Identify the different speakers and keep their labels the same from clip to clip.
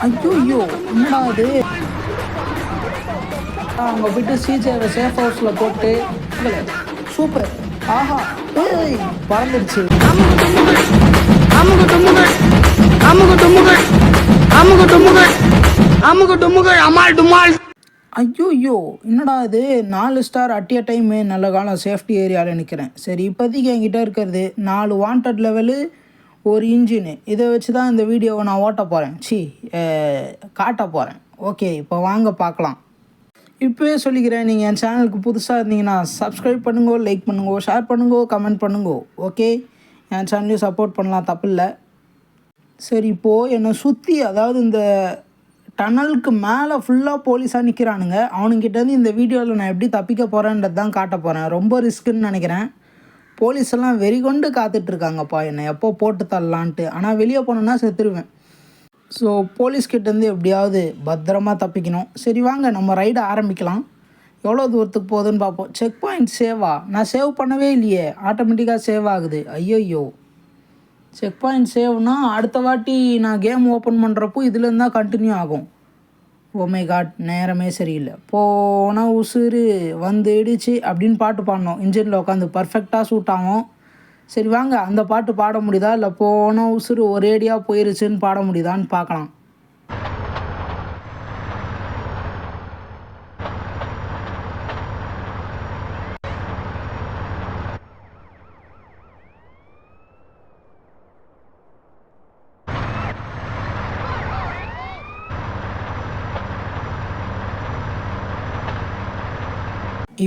Speaker 1: ஐயோ என்னடா அது? அங்கே போயிட்டு சிஜேவை சேஃப் ஹவுஸில் போட்டு சூப்பர். ஆஹா ஏய் பறந்துடுச்சு. ஐயோ என்னடா இது? 4 ஸ்டார் அட் எ டைமு. நல்ல காலம் சேஃப்டி ஏரியாவில் நிற்கிறேன். சரி இப்போதைக்கு என்கிட்ட இருக்கிறது 4 வாண்டட் லெவலு, ஒரு இன்ஜினு. இதை வச்சு தான் இந்த வீடியோவை நான் ஓட்ட போகிறேன், காட்ட போகிறேன். ஓகே இப்போ வாங்க பார்க்கலாம். இப்போவே சொல்லிக்கிறேன், நீங்கள் என் சேனலுக்கு புதுசாக இருந்தீங்கன்னா சப்ஸ்கிரைப் பண்ணுங்கோ, லைக் பண்ணுங்கோ, ஷேர் பண்ணுங்கோ, கமெண்ட் பண்ணுங்கோ. ஓகே என் சேனலையும் சப்போர்ட் பண்ணலாம், தப்பு இல்லை. சரி இப்போது என்னை சுற்றி, அதாவது இந்த டனலுக்கு மேலே ஃபுல்லாக போலீஸாக நிற்கிறானுங்க. அவனுங்கிட்டேருந்து இந்த வீடியோவில் நான் எப்படி தப்பிக்க போகிறேன்றது தான் காட்ட போகிறேன். ரொம்ப ரிஸ்க்குன்னு நினைக்கிறேன். போலீஸ் எல்லாம் வெறி கொண்டு காத்துட்ருக்காங்கப்பா என்னை எப்போ போட்டு தரலான்ட்டு. ஆனால் வெளியே போனோன்னா செத்துருவேன். ஸோ போலீஸ்கிட்டேருந்து எப்படியாவது பத்திரமா தப்பிக்கணும். சரி வாங்க நம்ம ரைடை ஆரம்பிக்கலாம். எவ்வளோ தூரத்துக்கு போகுதுன்னு பார்ப்போம். Check point Seva? நான் சேவ் பண்ணவே இல்லையே, ஆட்டோமேட்டிக்காக சேவ் ஆகுது. ஐயோ செக் பாயிண்ட் சேவ்னா அடுத்த வாட்டி நான் கேம் ஓப்பன் பண்ணுறப்போ இதுலேருந்து தான் கண்டினியூ ஆகும். ஓமை காட், நேரமே சரியில்லை. போனால் உசுறு வந்துடுச்சு அப்படின்னு பாட்டு பாடணும். இன்ஜினில் உட்காந்து பர்ஃபெக்டாக சூட் ஆகும். சரி வாங்க அந்த பாட்டு பாட முடியுதா, இல்லை போனால் உசுறு ஒரேடியாக போயிருச்சுன்னு பாட முடியுதான்னு பார்க்கலாம்.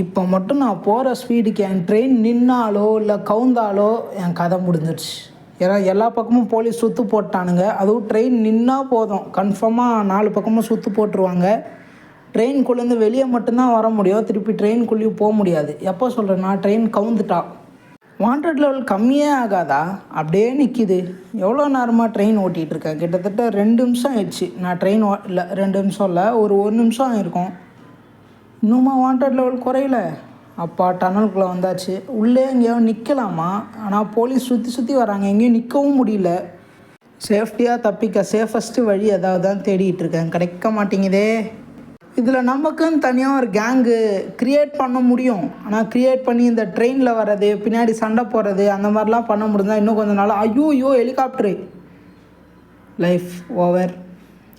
Speaker 1: இப்போ மட்டும் நான் போகிற ஸ்பீடுக்கு என் ட்ரெயின் நின்னாலோ இல்லை கவுந்தாலோ என் கதை முடிஞ்சிடுச்சு. ஏன்னா எல்லா பக்கமும் போலீஸ் சுற்று போட்டானுங்க. அதுவும் ட்ரெயின் நின்னால் போதும், கன்ஃபார்மாக 4 பக்கமும் சுற்று போட்டுருவாங்க. ட்ரெயின்குள்ளேருந்து வெளியே மட்டும்தான் வர முடியும், திருப்பி ட்ரெயின்குள்ளேயும் போக முடியாது. எப்போ சொல்கிறேன்னா ட்ரெயின் கவுந்துட்டா. வாண்டட் லெவல் கம்மியே ஆகாதா? அப்படியே நிற்கிது. எவ்வளோ நேரமாக ட்ரெயின் ஓட்டிகிட்ருக்கேன், கிட்டத்தட்ட 2 நிமிஷம் ஆயிடுச்சு. நான் ட்ரெயின் இல்லை 2 நிமிஷம் இல்லை, ஒரு 1 நிமிஷம் ஆகிருக்கும். இன்னுமா வாண்டட் லெவல் குறையில? அப்பா டனலுக்குள்ளே வந்தாச்சு. உள்ளே எங்கேயும் நிற்கலாமா? ஆனால் போலீஸ் சுற்றி வராங்க, எங்கேயும் நிற்கவும் முடியல. சேஃப்டியாக தப்பிக்க சேஃபஸ்ட்டு வழி ஏதாவது தான் தேடிகிட்டு இருக்கேன், கிடைக்க மாட்டேங்குதே. இதில் நமக்குன்னு தனியாக ஒரு கேங்கு க்ரியேட் பண்ண முடியும். ஆனால் க்ரியேட் பண்ணி இந்த ட்ரெயினில் வர்றது, பின்னாடி சண்டை போடுறது, அந்த மாதிரிலாம் பண்ண முடியுதா இன்னும் கொஞ்சம் நாள். ஐயோ ஹெலிகாப்டரு, லைஃப் ஓவர்.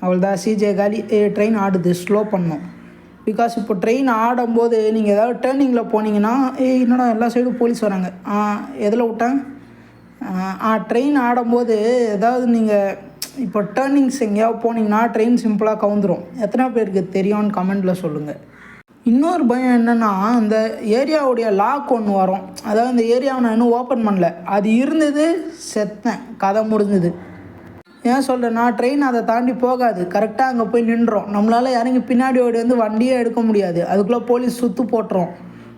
Speaker 1: அவ்வளோதான், சிஜே காலி. ட்ரெயின் ஆடுது, ஸ்லோ பண்ணோம். பிகாஸ் இப்போ ட்ரெயின் ஆடும்போது நீங்கள் ஏதாவது டேர்னிங்கில் போனீங்கன்னா, என்னடா எல்லா சைடும் போலீஸ் வராங்க. எதில் விட்டேன்? ட்ரெயின் ஆடும்போது ஏதாவது நீங்கள் இப்போ டேர்னிங்ஸ் எங்கேயாவது போனீங்கன்னா ட்ரெயின் சிம்பிளாக கவுந்துடும். எத்தனை பேருக்கு தெரியும்னு கமெண்டில் சொல்லுங்கள். இன்னொரு பயம் என்னென்னா, இந்த ஏரியாவுடைய லாக் ஒன்று வரும். அதாவது இந்த ஏரியாவை நான் இன்னும் ஓப்பன் பண்ணல, அது இருந்தது, செத்தேன், கதை முடிஞ்சது. ஏன் சொல்கிறேன்னா ட்ரெயின் அதை தாண்டி போகாது, கரெக்டாக அங்கே போய் நின்றோம். நம்மளால் இறங்கி பின்னாடி ஓடி வந்து வண்டியே எடுக்க முடியாது. அதுக்குள்ளே போலீஸ் சுற்று போட்டுரும்,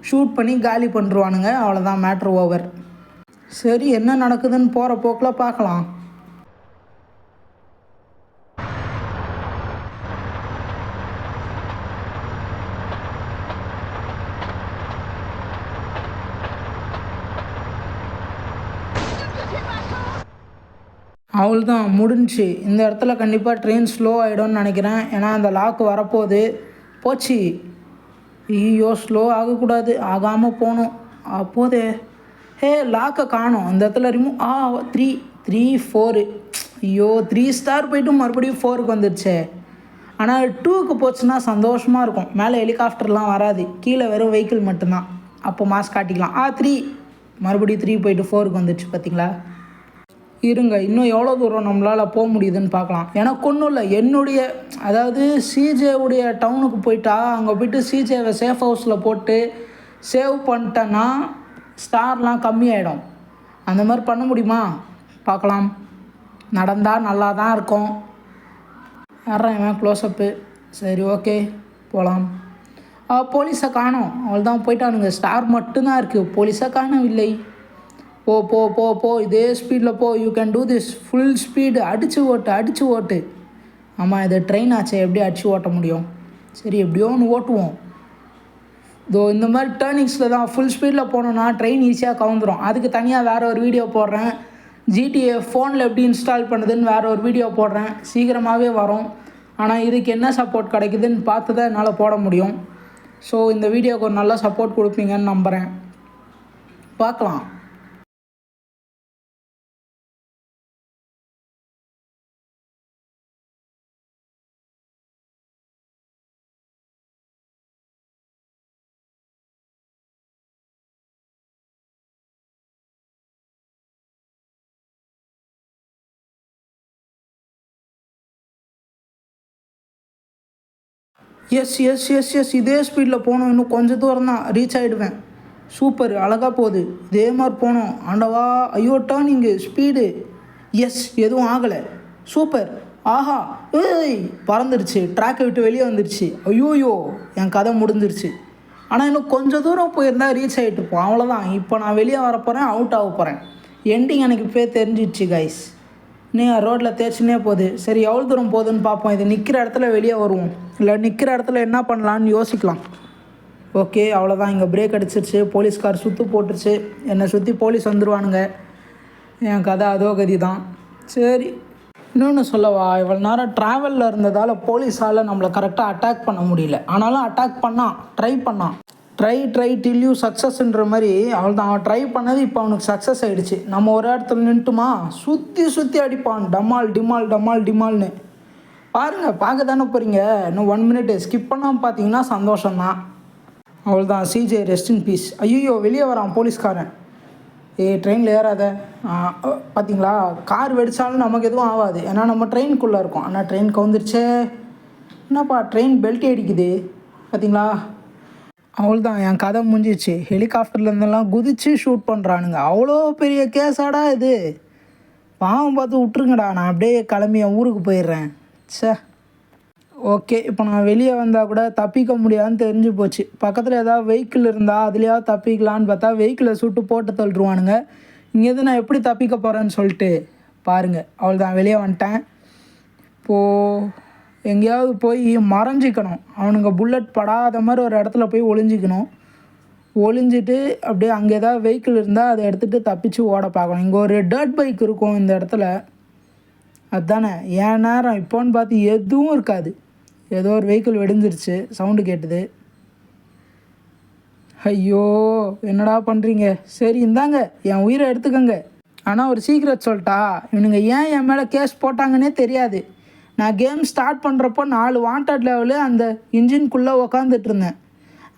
Speaker 1: ஷூட் பண்ணி காலி பண்ணுருவானுங்க. அவ்வளோதான், மேட்ரு ஓவர். சரி என்ன நடக்குதுன்னு போகிற போக்கில் பார்க்கலாம். அவ்வளோதான் முடிஞ்சு. இந்த இடத்துல கண்டிப்பாக ட்ரெயின் ஸ்லோ ஆகிடும்னு நினைக்கிறேன். ஏன்னா அந்த லாக்கு வரப்போகுது. போச்சு. ஐயோ ஸ்லோ ஆகக்கூடாது, ஆகாமல் போகணும். அப்போதே லாக்கை காணோம். இந்த இடத்துல ரிமூவ் 3 4. ஐயோ 3 ஸ்டார் போய்ட்டு மறுபடியும் 4க்கு வந்துடுச்சே. ஆனால் 2க்கு போச்சுன்னா சந்தோஷமாக இருக்கும். மேலே ஹெலிகாப்டர்லாம் வராது, கீழே வெறும் வெஹிக்கிள் மட்டும்தான். அப்போ மாஸ் காட்டிக்கலாம். 3 மறுபடியும் 3 போய்ட்டு 4க்கு வந்துடுச்சு. பார்த்தீங்களா? இருங்க, இன்னும் எவ்வளோ தூரம் நம்மளால் போக முடியுதுன்னு பார்க்கலாம். எனக்கு ஒன்றும் இல்லை, என்னுடைய அதாவது சிஜேவுடைய டவுனுக்கு போயிட்டா, அங்கே போய்ட்டு சிஜேவை சேஃப் ஹவுஸில் போட்டு சேவ் பண்ணிட்டேன்னா ஸ்டார்லாம் கம்மியாயிடும். அந்த மாதிரி பண்ண முடியுமா பார்க்கலாம். நடந்தால் நல்லா தான் இருக்கும். யாரான் க்ளோஸ்அப்பு? சரி ஓகே போகலாம். போலீஸை காணோம், அவ்வளோதான் போயிட்டானுங்க. ஸ்டார் மட்டும்தான் இருக்குது, போலீஸை காணவில்லை. போ போ போ போ இதே ஸ்பீடில் போ. You can do this. Full speed, அடித்து ஓட்டு. ஆமாம், இது ட்ரெயின் ஆச்சே, எப்படி அடித்து ஓட்ட முடியும்? சரி எப்படியோ ஒன்று ஓட்டுவோம். இந்த மாதிரி டேர்னிங்ஸில் தான் ஃபுல் ஸ்பீடில் போனோன்னா ட்ரெயின் ஈஸியாக கவுந்துடும். அதுக்கு தனியாக வேறு ஒரு வீடியோ போடுறேன். ஜிடிஏ ஃபோனில் எப்படி இன்ஸ்டால் பண்ணுதுன்னு வேறு ஒரு வீடியோ போடுறேன், சீக்கிரமாகவே வரும். ஆனால் இதுக்கு என்ன சப்போர்ட் கிடைக்குதுன்னு பார்த்து தான் என்னால் போட முடியும். ஸோ இந்த வீடியோவுக்கு ஒரு நல்ல சப்போர்ட் கொடுப்பீங்கன்னு நம்புகிறேன். பார்க்கலாம். எஸ் எஸ் எஸ் எஸ் இதே ஸ்பீடில் போகணும். இன்னும் கொஞ்சம் தூரம் தான் ரீச் ஆகிடுவேன். சூப்பர், அழகாக போகுது. இதே மாதிரி போகணும். ஆண்டவா, ஐயோ டர்னிங்கு ஸ்பீடு. எஸ், எதுவும் ஆகலை. சூப்பர். ஆஹா, ஏய் பறந்துடுச்சு. ட்ராக்கை விட்டு வெளியே வந்துடுச்சு. ஐயோயோ, என் கதை முடிஞ்சிருச்சு. ஆனால் இன்னும் கொஞ்சம் தூரம் போயிருந்தா ரீச் ஆகிட்டு இருப்போம். அவ்வளோதான். இப்போ நான் வெளியே வர போகிறேன், அவுட் ஆக போகிறேன். எண்டிங் எனக்கு இப்போயே தெரிஞ்சிடுச்சு கைஸ். நீங்கள் ரோட்டில் தேய்ச்சினே போகுது. சரி, எவ்வளோ தூரம் போகுதுன்னு பார்ப்போம். இது நிற்கிற இடத்துல வெளியே வருவோம், இல்லை நிற்கிற இடத்துல என்ன பண்ணலான்னு யோசிக்கலாம். ஓகே, அவ்வளோதான். இங்கே பிரேக் அடிச்சிருச்சு. போலீஸ்கார் சுற்று போட்டுருச்சு. என்னை சுற்றி போலீஸ் வந்துடுவானுங்க. என் கதை அதோ கதி தான். சரி, இன்னொன்று சொல்லவா, இவ்வளோ நேரம் ட்ராவலில் இருந்ததால் போலீஸால் நம்மளை கரெக்டாக அட்டாக் பண்ண முடியல. ஆனாலும் அட்டாக் ட்ரை பண்ணான். ட்ரை டில் யூ சக்ஸஸ்ன்ற மாதிரி அவள்தான். அவன் ட்ரை பண்ணது இப்போ அவனுக்கு சக்ஸஸ் ஆகிடுச்சு. நம்ம ஒரு இடத்துல நின்றுட்டுமா சுற்றி அடிப்பான். டமால்னு பாருங்கள். பார்க்க தானே போகிறீங்க. இன்னும் 1 மினிட் ஸ்கிப் பண்ணாமல் பார்த்தீங்கன்னா சந்தோஷம்தான். அவள்தான். CJ rest in peace. ஐயோ, வெளியே வரான் போலீஸ்காரன். ட்ரெயினில் ஏறாத. பார்த்தீங்களா, கார் வெடித்தாலும் நமக்கு எதுவும் ஆகாது, ஏன்னா நம்ம ட்ரெயினுக்குள்ளே இருக்கோம். ஆனால் ட்ரெயின் கவுந்துருச்சே. என்னப்பா, ட்ரெயின் பெல்ட் அடிக்குது பார்த்தீங்களா. அவள்தான், என் கதை முடிஞ்சிச்சு. ஹெலிகாப்டர்லேருந்தெல்லாம் குதித்து ஷூட் பண்ணுறானுங்க. அவ்வளோ பெரிய கேஸாடா இது. பாவம் பார்த்து விட்ருங்கடா. நான் அப்படியே கிளம்பி என் ஊருக்கு போயிடுறேன். சே, ஓகே. இப்போ நான் வெளியே வந்தால் கூட தப்பிக்க முடியாதுன்னு தெரிஞ்சு போச்சு. பக்கத்தில் ஏதாவது வெஹிக்கிள் இருந்தால் அதுலேயாவது தப்பிக்கலான்னு பார்த்தா வெஹிக்கிளை சுட்டு போட்டு தள்ளுருவானுங்க. இங்கேருந்து நான் எப்படி தப்பிக்க போகிறேன்னு சொல்லிட்டு பாருங்கள். அவள்தான், வெளியே வந்துட்டேன். இப்போது எங்கேயாவது போய் மறைஞ்சிக்கணும். அவனுங்க புல்லட் படாத மாதிரி ஒரு இடத்துல போய் ஒளிஞ்சிட்டு அப்படியே அங்கே ஏதாவது வெஹிக்கிள் இருந்தால் அதை எடுத்துகிட்டு தப்பிச்சு ஓட பார்க்கணும். இங்கே ஒரு டர்ட் பைக் இருக்கும் இந்த இடத்துல. அதுதானே என் நேரம். இப்போன்னு பார்த்து எதுவும் இருக்காது. ஏதோ ஒரு வெஹிக்கிள் வெடிஞ்சிருச்சு, சவுண்டு கேட்டுது. ஐயோ, என்னடா பண்ணுறீங்க. சரி, இந்தாங்க, என் உயிரை எடுத்துக்கோங்க. ஆனால் ஒரு சீக்ரெட் சொல்லிட்டா, இவனுங்க ஏன் என் மேலே கேஸ் போட்டாங்கன்னே தெரியாது. நான் கேம் ஸ்டார்ட் பண்ணுறப்போ 4 வாண்டட் லெவலு அந்த இன்ஜின்குள்ளே உக்காந்துட்டு இருந்தேன்.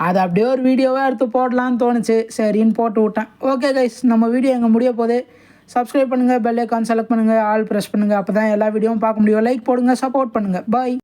Speaker 1: அதை அப்படியே ஒரு வீடியோவாக எடுத்து போடலான்னு தோணுச்சு. சரின்னு போட்டு விட்டேன். ஓகே கைஸ், நம்ம வீடியோ எங்கே முடிய போகுது. சப்ஸ்கிரைப் பண்ணுங்கள், பெல் ஐக்கான் செலக்ட் பண்ணுங்கள், ஆல் ப்ரெஸ் பண்ணுங்கள். அப்போ தான் எல்லா வீடியோவும் பார்க்க முடியும். லைக் போடுங்க, சப்போர்ட் பண்ணுங்கள். பாய்.